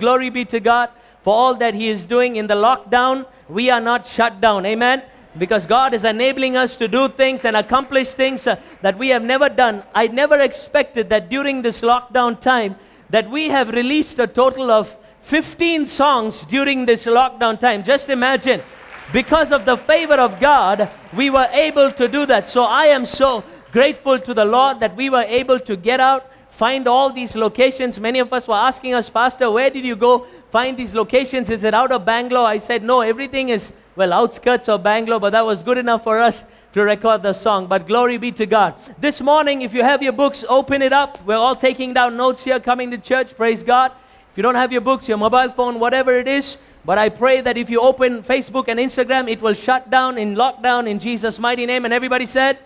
glory be to God for all that He is doing in the lockdown. We are not shut down. Amen. Because God is enabling us to do things and accomplish things that we have never done. I never expected that during this lockdown time that we have released a total of 15 songs during this lockdown time. Just imagine, because of the favor of God, we were able to do that. So I am so grateful to the Lord that we were able to get out, find all these locations. Many of us were asking us, Pastor, where did you go find these locations? Is it out of Bangalore? I said, no, everything is, outskirts of Bangalore, but that was good enough for us to record the song. But glory be to God. This morning, if you have your books, open it up. We're all taking down notes here, coming to church. Praise God. If you don't have your books, your mobile phone, whatever it is, but I pray that if you open Facebook and Instagram, it will shut down in lockdown in Jesus' mighty name. And everybody said?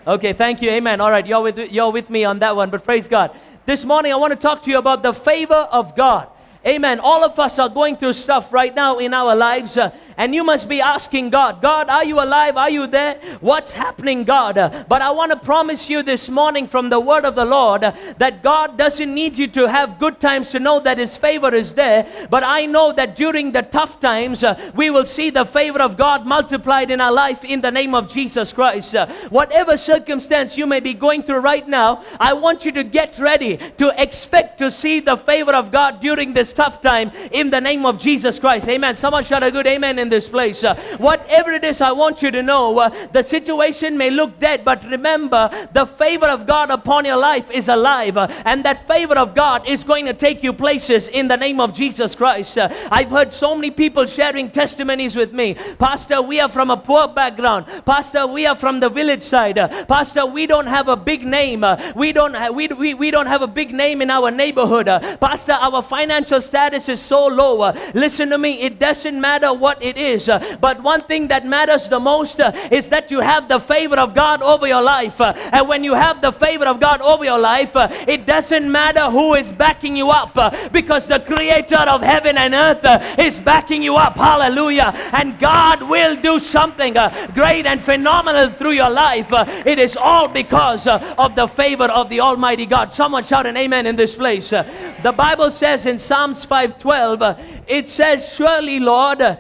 Okay, thank you. Amen. All right, you're with me on that one, but praise God. This morning, I want to talk to you about the favor of God. Amen. All of us are going through stuff right now in our lives, and you must be asking God, God, are you alive? Are you there? What's happening, God? But I want to promise you this morning from the word of the Lord that God doesn't need you to have good times to know that His favor is there. But I know that during the tough times, we will see the favor of God multiplied in our life in the name of Jesus Christ. Whatever circumstance you may be going through right now, I want you to get ready to expect to see the favor of God during this tough time in the name of Jesus Christ. Amen. Someone shout a good amen in this place. Whatever it is, I want you to know the situation may look dead, but remember the favor of God upon your life is alive, and that favor of God is going to take you places in the name of Jesus Christ. I've heard so many people sharing testimonies with me. Pastor, we are from a poor background. Pastor, we are from the village side. Pastor, we don't have a big name. We don't have a big name in our neighborhood. Pastor, our financial status is so low. Listen to me, it doesn't matter what it is, but one thing that matters the most is that you have the favor of God over your life. And when you have the favor of God over your life, it doesn't matter who is backing you up, because the creator of heaven and earth is backing you up. Hallelujah. And God will do something great and phenomenal through your life. It is all because of the favor of the Almighty God. Someone shout an amen in this place. The Bible says in Psalms 5:12, it says, surely, Lord,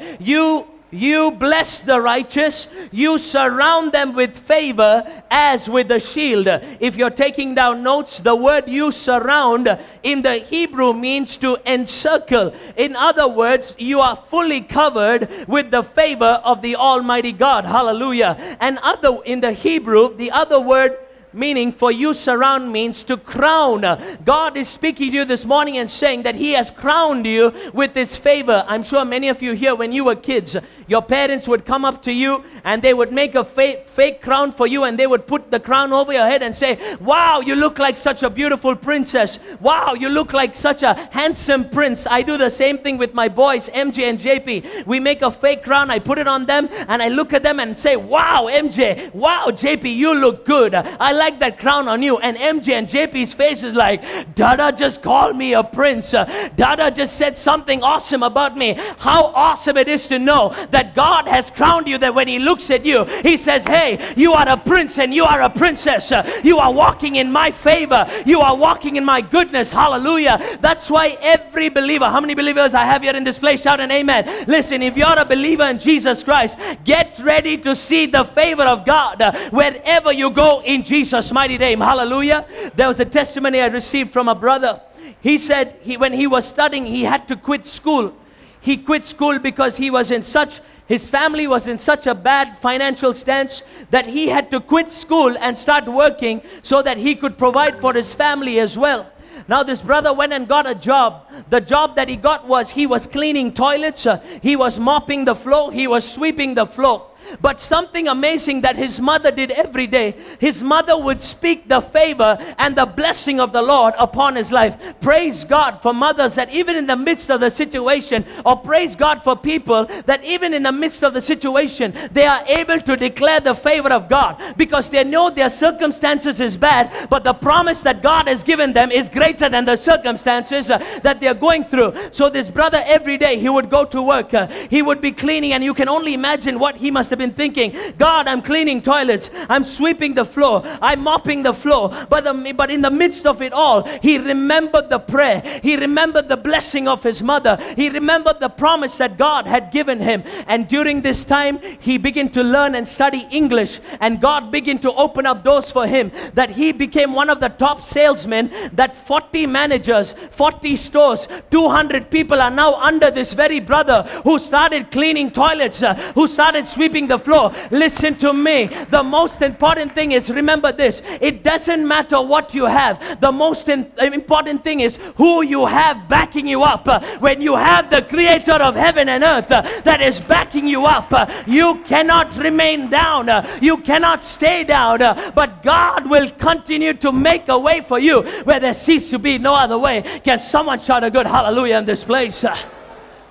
you bless the righteous, you surround them with favor as with a shield. If you're taking down notes, the word you surround in the Hebrew means to encircle. In other words, you are fully covered with the favor of the Almighty God. Hallelujah. And in the Hebrew, the other word meaning for you surround means to crown. God is speaking to you this morning and saying that He has crowned you with His favor. I'm sure many of you here, when you were kids, your parents would come up to you and they would make a fake crown for you, and they would put the crown over your head and say, wow, you look like such a beautiful princess. Wow, you look like such a handsome prince. I do the same thing with my boys, MJ and JP. We make a fake crown, I put it on them, and I look at them and say, wow, MJ, wow, JP, you look good. I like that crown on you. And MJ and JP's face is like, Dada just called me a prince. Dada just said something awesome about me. How awesome it is to know that God has crowned you, that when He looks at you, He says, hey, you are a prince and you are a princess. You are walking in my favor. You are walking in my goodness. Hallelujah. That's why every believer, how many believers I have here in this place? Shout an amen. Listen, if you're a believer in Jesus Christ, get ready to see the favor of God wherever you go in Jesus' mighty name. Hallelujah. There was a testimony I received from a brother. He said when he was studying, he had to quit school. He quit school because his family was in such a bad financial stance that he had to quit school and start working so that he could provide for his family as well. Now this brother went and got a job. The job that he got was he was cleaning toilets, he was mopping the floor, he was sweeping the floor. But something amazing that his mother did every day, his mother would speak the favor and the blessing of the Lord upon his life. Praise God for mothers that even in the midst of the situation, or praise God for people that even in the midst of the situation, they are able to declare the favor of God because they know their circumstances is bad, but the promise that God has given them is greater than the circumstances that they are going through. So this brother, every day he would go to work, he would be cleaning, and you can only imagine what he must have been thinking. God, I'm cleaning toilets, I'm sweeping the floor, I'm mopping the floor. But in the midst of it all, he remembered the prayer, he remembered the blessing of his mother, he remembered the promise that God had given him. And during this time, he began to learn and study English, and God began to open up doors for him, that he became one of the top salesmen, that 40 managers, 40 stores, 200 people are now under this very brother who started cleaning toilets, who started sweeping the floor. Listen to me. The most important thing is, remember this, it doesn't matter what you have. The most important thing is who you have backing you up. When you have the creator of heaven and earth that is backing you up, you cannot remain down. You cannot stay down. But God will continue to make a way for you where there seems to be no other way. Can someone shout a good hallelujah in this place?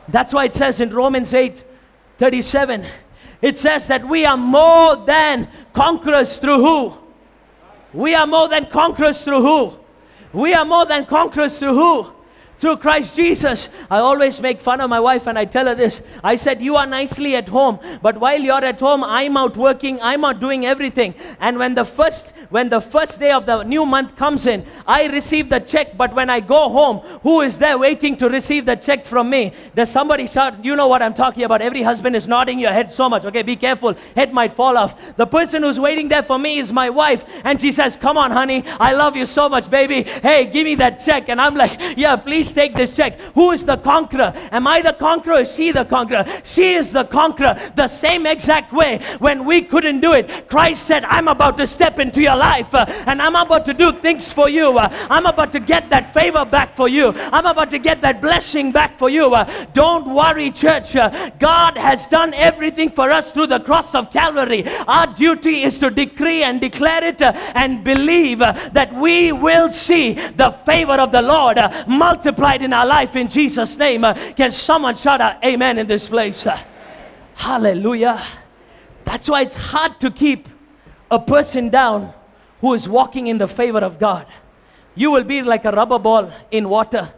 That's why it says in Romans 8:37, it says that we are more than conquerors through who? We are more than conquerors through who? We are more than conquerors through who? Through Christ Jesus. I always make fun of my wife and I tell her this. I said, you are nicely at home, but while you're at home, I'm out working, I'm out doing everything. And when the first day of the new month comes in, I receive the check, but when I go home, who is there waiting to receive the check from me? Does somebody shout? You know what I'm talking about. Every husband is nodding your head so much. Okay, be careful. Head might fall off. The person who's waiting there for me is my wife, and she says, come on, honey, I love you so much, baby. Hey, give me that check. And I'm like, yeah, please take this check. Who is the conqueror? Am I the conqueror or is she the conqueror? She is the conqueror. The same exact way when we couldn't do it, Christ said, I'm about to step into your life and I'm about to do things for you. I'm about to get that favor back for you. I'm about to get that blessing back for you. Don't worry, church. God has done everything for us through the cross of Calvary. Our duty is to decree and declare it and believe that we will see the favor of the Lord multiplied in our life in Jesus' name. Can someone shout out amen in this place? Hallelujah. That's why it's hard to keep a person down who is walking in the favor of God. You will be like a rubber ball in water.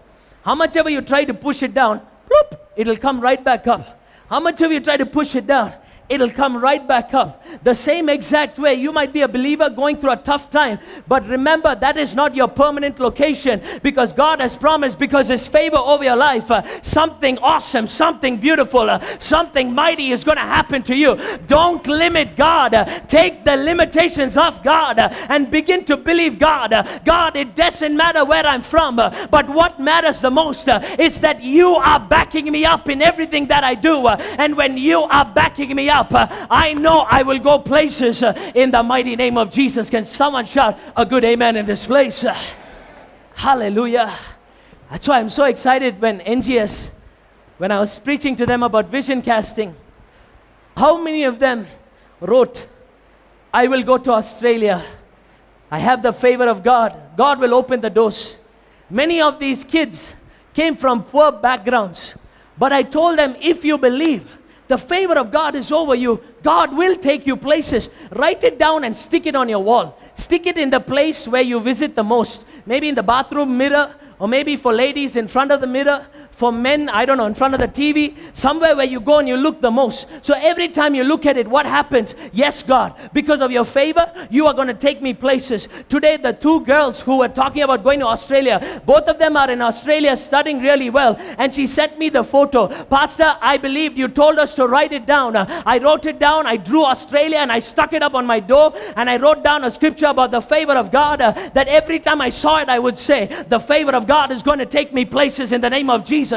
How much ever you try to push it down, bloop, it'll come right back up. How much ever you try to push it down, it'll come right back up. The same exact way, you might be a believer going through a tough time, but remember that is not your permanent location, because God has promised, because His favor over your life, something awesome, something beautiful, something mighty is going to happen to you. Don't limit God. Take the limitations of God and begin to believe God. God, it doesn't matter where I'm from, but what matters the most is that you are backing me up in everything that I do. And when you are backing me up, I know I will go places in the mighty name of Jesus. Can someone shout a good amen in this place? Hallelujah. That's why I'm so excited when NGS, when I was preaching to them about vision casting, how many of them wrote, I will go to Australia. I have the favor of God. God will open the doors. Many of these kids came from poor backgrounds, but I told them, if you believe, the favor of God is over you. God will take you places. Write it down and stick it on your wall. Stick it in the place where you visit the most. Maybe in the bathroom mirror, or maybe for ladies in front of the mirror. For men, I don't know, in front of the TV. Somewhere where you go and you look the most. So every time you look at it, what happens? Yes, God, because of your favor, you are going to take me places. Today, the two girls who were talking about going to Australia, both of them are in Australia studying really well. And she sent me the photo. Pastor, I believed you told us to write it down. I wrote it down. I drew Australia and I stuck it up on my door. And I wrote down a scripture about the favor of God, that every time I saw it, I would say, the favor of God is going to take me places in the name of Jesus.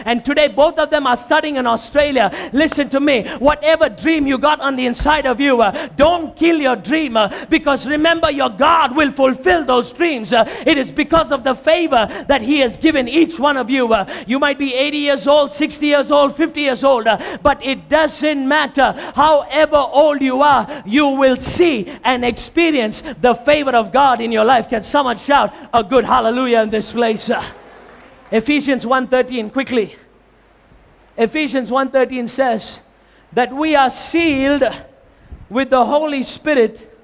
And today both of them are studying in Australia. Listen to me, whatever dream you got on the inside of you, don't kill your dream, because remember, your God will fulfill those dreams. It is because of the favor that He has given each one of you. You might be 80 years old, 60 years old, 50 years old, but it doesn't matter. However old you are, you will see and experience the favor of God in your life. Can someone shout a good hallelujah in this place? Ephesians 1:13, quickly. Ephesians 1:13 says that we are sealed with the Holy Spirit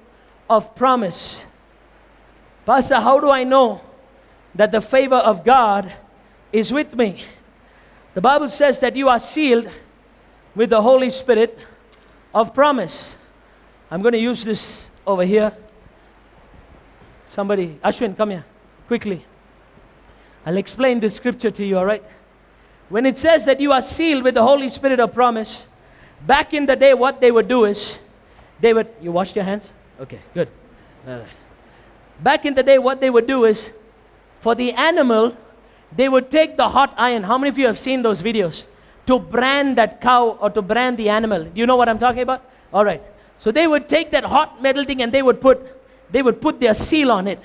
of promise. Pastor, how do I know that the favor of God is with me. The Bible says that you are sealed with the Holy Spirit of promise. I'm going to use this over here. Somebody, Ashwin, come here, quickly. I'll explain this scripture to you, all right? When it says that you are sealed with the Holy Spirit of promise, back in the day, what they would do is, you washed your hands? Okay, good. All right. Back in the day, what they would do is, for the animal, they would take the hot iron. How many of you have seen those videos? To brand that cow or to brand the animal. You know what I'm talking about? All right. So they would take that hot metal thing and they would put their seal on it.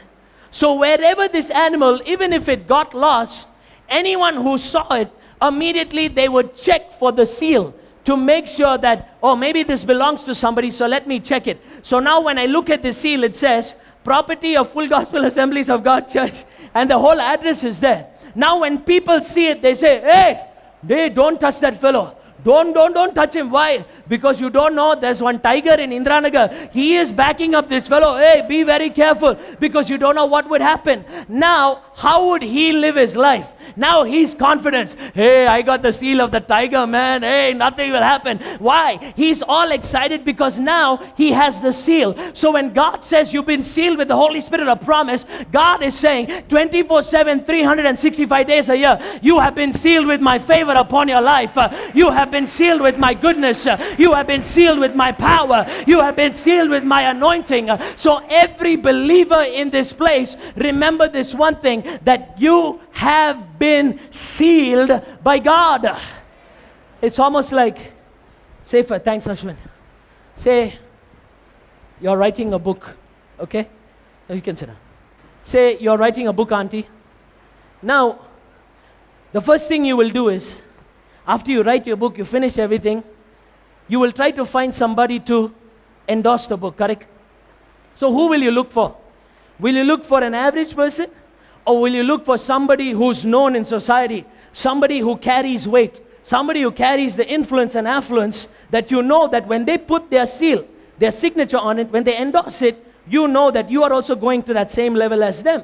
So wherever this animal, even if it got lost, anyone who saw it, immediately they would check for the seal to make sure that, oh, maybe this belongs to somebody, so let me check it. So now when I look at the seal, it says, property of Full Gospel Assemblies of God Church, and the whole address is there. Now when people see it, they say, hey, don't touch that fellow. Don't touch him. Why? Because you don't know, there's one tiger in Indranagar. He is backing up this fellow. Hey, be very careful, because you don't know what would happen. Now, how would he live his life? Now he's confident. Hey, I got the seal of the tiger, man. Hey, nothing will happen. Why? He's all excited because now he has the seal. So when God says you've been sealed with the Holy Spirit of promise, God is saying 24/7, 365 days a year, you have been sealed with my favor upon your life. You have been sealed with my goodness. You have been sealed with my power. You have been sealed with my anointing. So every believer in this place, remember this one thing, that you have been sealed by God. It's almost like, say, thanks Ashwin. Say, you're writing a book, okay? You can sit down. Say, you're writing a book, auntie. Now, the first thing you will do is, after you write your book, you finish everything, you will try to find somebody to endorse the book, correct? So who will you look for? Will you look for an average person? Or will you look for somebody who's known in society? Somebody who carries weight? Somebody who carries the influence and affluence that you know that when they put their seal, their signature on it, when they endorse it, you know that you are also going to that same level as them.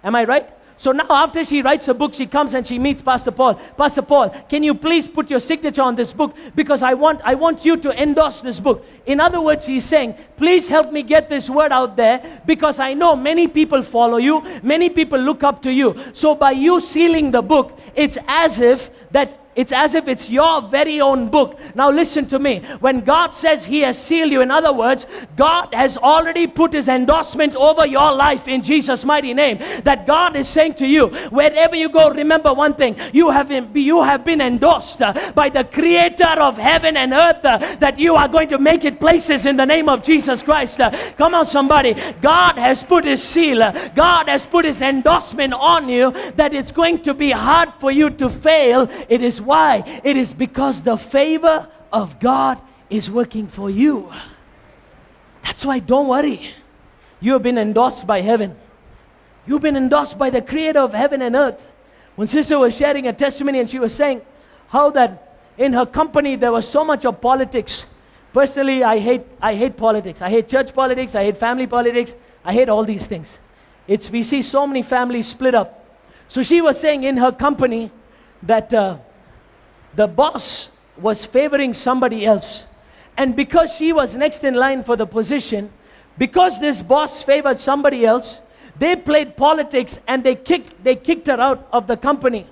Am I right? So now after she writes a book, she comes and she meets Pastor Paul. Pastor Paul, can you please put your signature on this book? Because I want you to endorse this book. In other words, she's saying, please help me get this word out there, because I know many people follow you, many people look up to you. So by you sealing the book, it's as if it's your very own book. Now listen to me. When God says He has sealed you, in other words, God has already put His endorsement over your life in Jesus' mighty name. That God is saying to you, wherever you go, remember one thing. You have been endorsed by the Creator of heaven and earth, that you are going to make it places in the name of Jesus Christ. Come on, somebody. God has put His seal. God has put His endorsement on you, that it's going to be hard for you to fail. It is why? It is because the favor of God is working for you. That's why don't worry. You have been endorsed by heaven. You've been endorsed by the Creator of heaven and earth. When sister was sharing a testimony and she was saying how that in her company there was so much of politics. Personally, I hate politics. I hate church politics. I hate family politics. I hate all these things. We see so many families split up. So she was saying in her company that the boss was favoring somebody else. And because she was next in line for the position, because this boss favored somebody else, they played politics and they kicked her out of the company.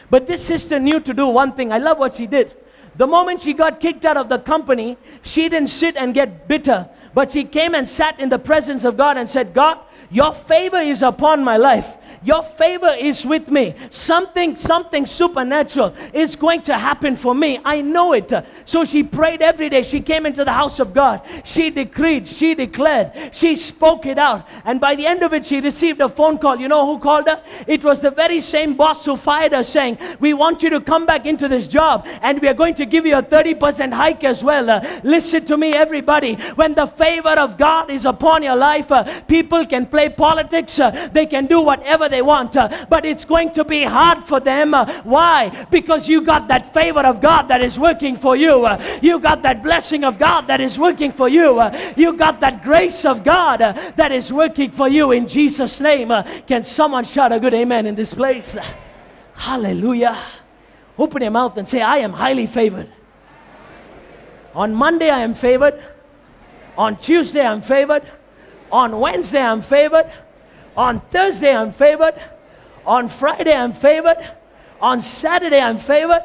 But this sister knew to do one thing. I love what she did. The moment she got kicked out of the company, she didn't sit and get bitter, but she came and sat in the presence of God and said, God, your favor is upon my life. Your favor is with me. Something supernatural is going to happen for me. I know it. So she prayed every day. She came into the house of God. She decreed, she declared, she spoke it out. And by the end of it, she received a phone call. You know who called her? It was the very same boss who fired her, saying, we want you to come back into this job and we are going to give you a 30% hike as well. Listen to me, everybody. When the favor of God is upon your life, people can play politics. They can do whatever they want, but it's going to be hard for them. Why? Because you got that favor of God that is working for you. You got that blessing of God that is working for you. You got that grace of God that is working for you in Jesus' name. Can someone shout a good amen in this place? Hallelujah. Open your mouth and say, I am highly favored. On Monday I am favored. On Tuesday I'm favored. On Wednesday I'm favored. On Thursday I'm favored. On Friday I'm favored. On Saturday I'm favored.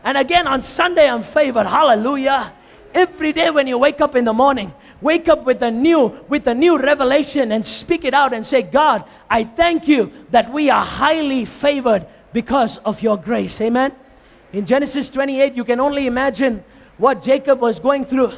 And again on Sunday I'm favored. Hallelujah. Every day when you wake up in the morning, wake up with a new revelation and speak it out and say, God, I thank you that we are highly favored because of your grace. Amen. In Genesis 28, you can only imagine what Jacob was going through.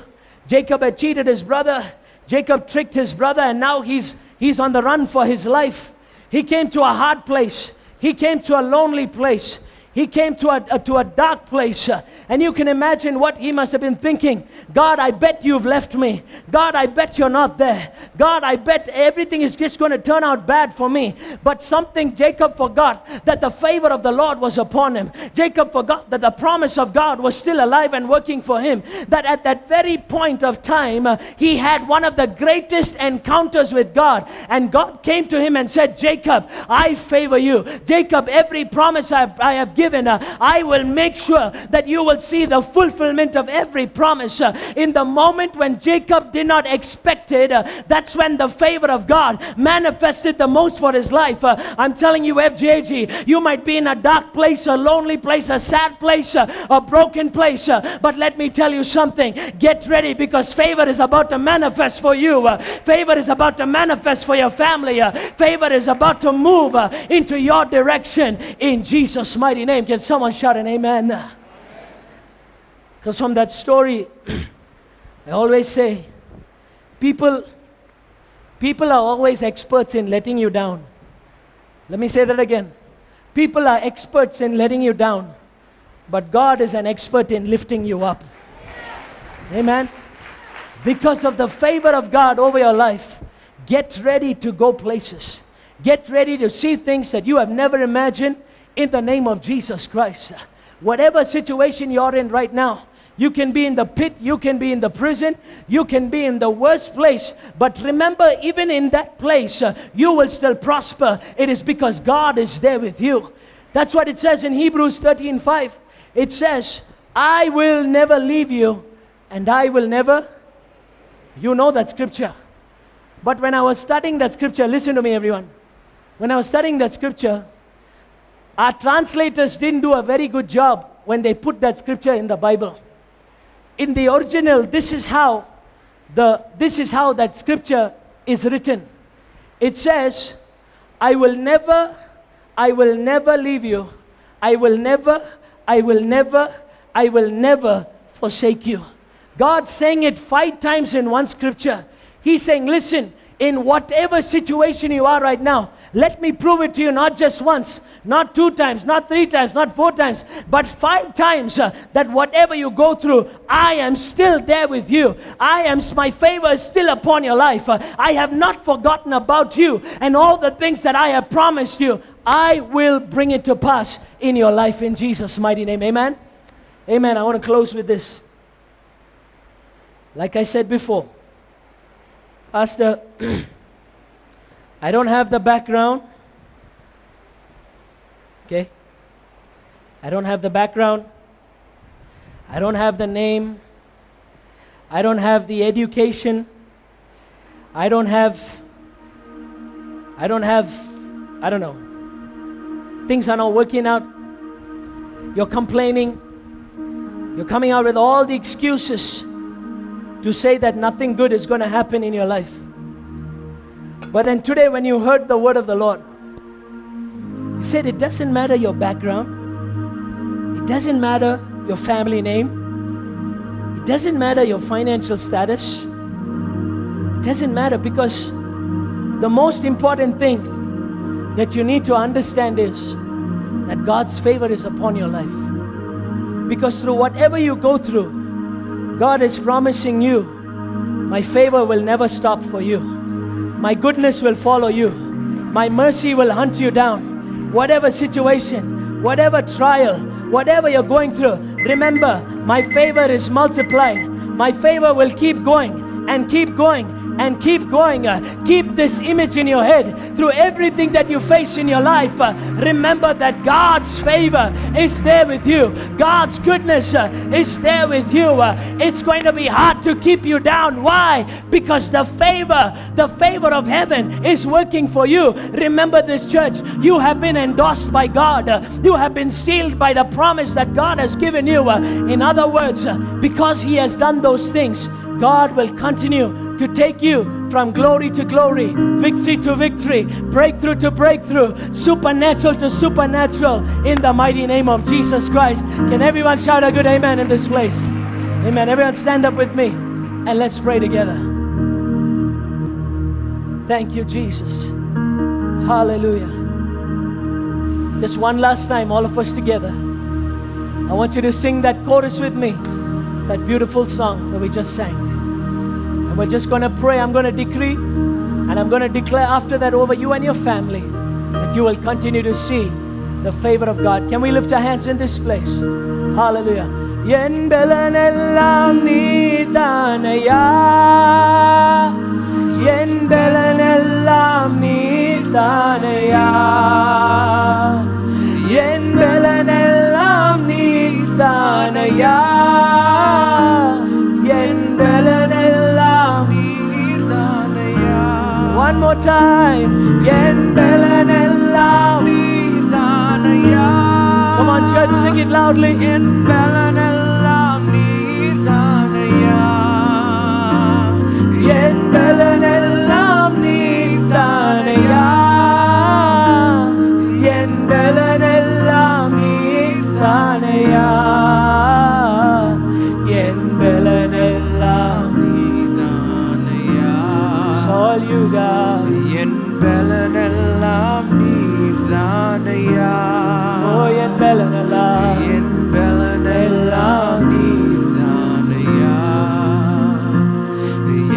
Jacob had cheated his brother. Jacob tricked his brother, and now he's on the run for his life. He came to a hard place. He came to a lonely place. He came to a dark place. And you can imagine what he must have been thinking. God, I bet you've left me. God, I bet you're not there. God, I bet everything is just going to turn out bad for me. But something Jacob forgot, that the favor of the Lord was upon him. Jacob forgot that the promise of God was still alive and working for him. That at that very point of time, he had one of the greatest encounters with God. And God came to him and said, Jacob, I favor you. Jacob, every promise I have given, I will make sure that you will see the fulfillment of every promise. In the moment when Jacob did not expect it, that's when the favor of God manifested the most for his life. I'm telling you, FJG, you might be in a dark place, a lonely place, a sad place, a broken place, but let me tell you something. Get ready, because favor is about to manifest for you. Favor is about to manifest for your family. Favor is about to move into your direction in Jesus' mighty name. Can someone shout an amen? Because from that story, I always say, people are always experts in letting you down. Let me say that again. People are experts in letting you down, but God is an expert in lifting you up. Amen. Because of the favor of God over your life, get ready to go places. Get ready to see things that you have never imagined in the name of Jesus Christ. Whatever situation you're in right now, you can be in the pit, you can be in the prison, you can be in the worst place. But remember, even in that place, you will still prosper. It is because God is there with you. That's what it says in Hebrews 13:5. It says, I will never leave you and I will never. You know that scripture. But when I was studying that scripture, listen to me everyone. When I was studying that scripture, our translators didn't do a very good job when they put that scripture in the Bible. In the original, this is how that scripture is written. It says, I will never leave you. I will never forsake you. God saying it 5 times in one scripture. He's saying, listen, in whatever situation you are right now, let me prove it to you, not just once, not 2 times, not 3 times, not 4 times, but 5 times, that whatever you go through, I am still there with you. My favor is still upon your life. I have not forgotten about you, and all the things that I have promised you, I will bring it to pass in your life in Jesus' mighty name. Amen? Amen. I want to close with this. Like I said before, Pastor, I don't have the background. Okay? I don't have the background. I don't have the name. I don't have the education. I don't know. Things are not working out. You're complaining. You're coming out with all the excuses to say that nothing good is going to happen in your life. But then today when you heard the word of the Lord, He said it doesn't matter your background. It doesn't matter your family name. It doesn't matter your financial status. It doesn't matter, because the most important thing that you need to understand is that God's favor is upon your life. Because through whatever you go through, God is promising you, my favor will never stop for you. My goodness will follow you. My mercy will hunt you down. Whatever situation, whatever trial, whatever you're going through, remember, my favor is multiplied. My favor will keep going and keep going and keep going. Keep this image in your head through everything that you face in your life. Remember that God's favor is there with you. God's goodness is there with you. It's going to be hard to keep you down. Why? Because the favor of heaven is working for you. Remember this, church. You have been endorsed by God. You have been sealed by the promise that God has given you. In other words, because He has done those things, God will continue to take you from glory to glory, victory to victory, breakthrough to breakthrough, supernatural to supernatural, in the mighty name of Jesus Christ. Can everyone shout a good amen in this place? Amen. Everyone stand up with me and let's pray together. Thank you, Jesus. Hallelujah. Just one last time, all of us together. I want you to sing that chorus with me, that beautiful song that we just sang. And we're just going to pray. I'm going to decree and I'm going to declare after that over you and your family that you will continue to see the favor of God. Can we lift our hands in this place? Hallelujah. Yen belanellam needanaya, yen belanellam needanaya, yen belanellam needanaya, yen belanellam needanaya. One more time. Yen belanellam needanaya. Come on, church, sing it loudly. Yen belanellam needanaya, yen belanellam needanaya, yen belanellam needanaya, yen belanellam needanaya. It's all you got. Yen belanellam needanaya. Oh, yen belanellam, yen belanellam needanaya,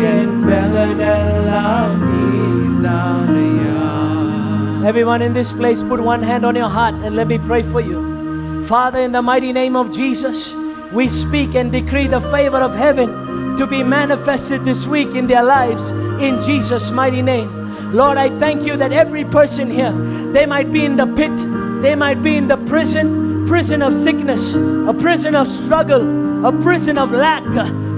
yen belanellam needanaya. Everyone in this place, put one hand on your heart and let me pray for you. Father, in the mighty name of Jesus, we speak and decree the favor of heaven to be manifested this week in their lives, in Jesus' mighty name. Lord, I thank you that every person here, they might be in the pit, they might be in the prison of sickness, a prison of struggle, a prison of lack,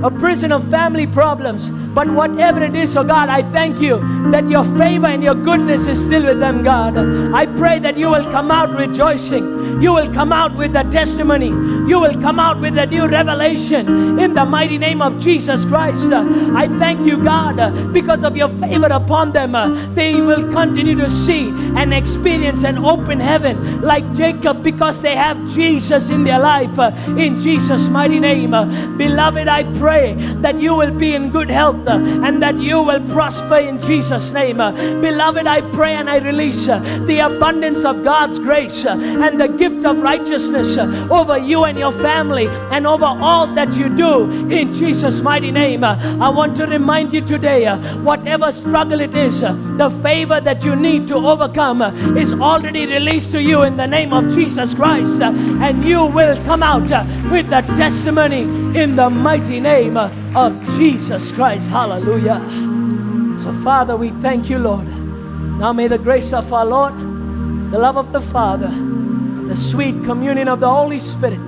a prison of family problems. But whatever it is, oh God, I thank you that your favor and your goodness is still with them, God. I pray that you will come out rejoicing. You will come out with a testimony. You will come out with a new revelation in the mighty name of Jesus Christ. I thank you, God, because of your favor upon them. They will continue to see and experience an open heaven like Jacob, because they have Jesus in their life, in Jesus' mighty name. Beloved, I pray that you will be in good health and that you will prosper in Jesus' name. Beloved, I pray and I release the abundance of God's grace and the gift of righteousness over you and your family and over all that you do in Jesus' mighty name. I want to remind you today, whatever struggle it is, the favor that you need to overcome is already released to you in the name of Jesus Christ, and you will come out with a testimony in the mighty name of Jesus Christ. Hallelujah. So Father, we thank you, Lord. Now may the grace of our Lord, the love of the Father, the sweet communion of the Holy Spirit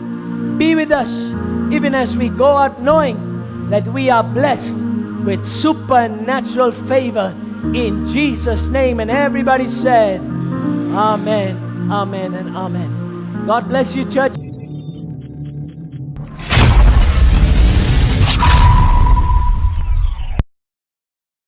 be with us even as we go out, knowing that we are blessed with supernatural favor in Jesus' name. And everybody said, Amen, Amen, and Amen. God bless you, church.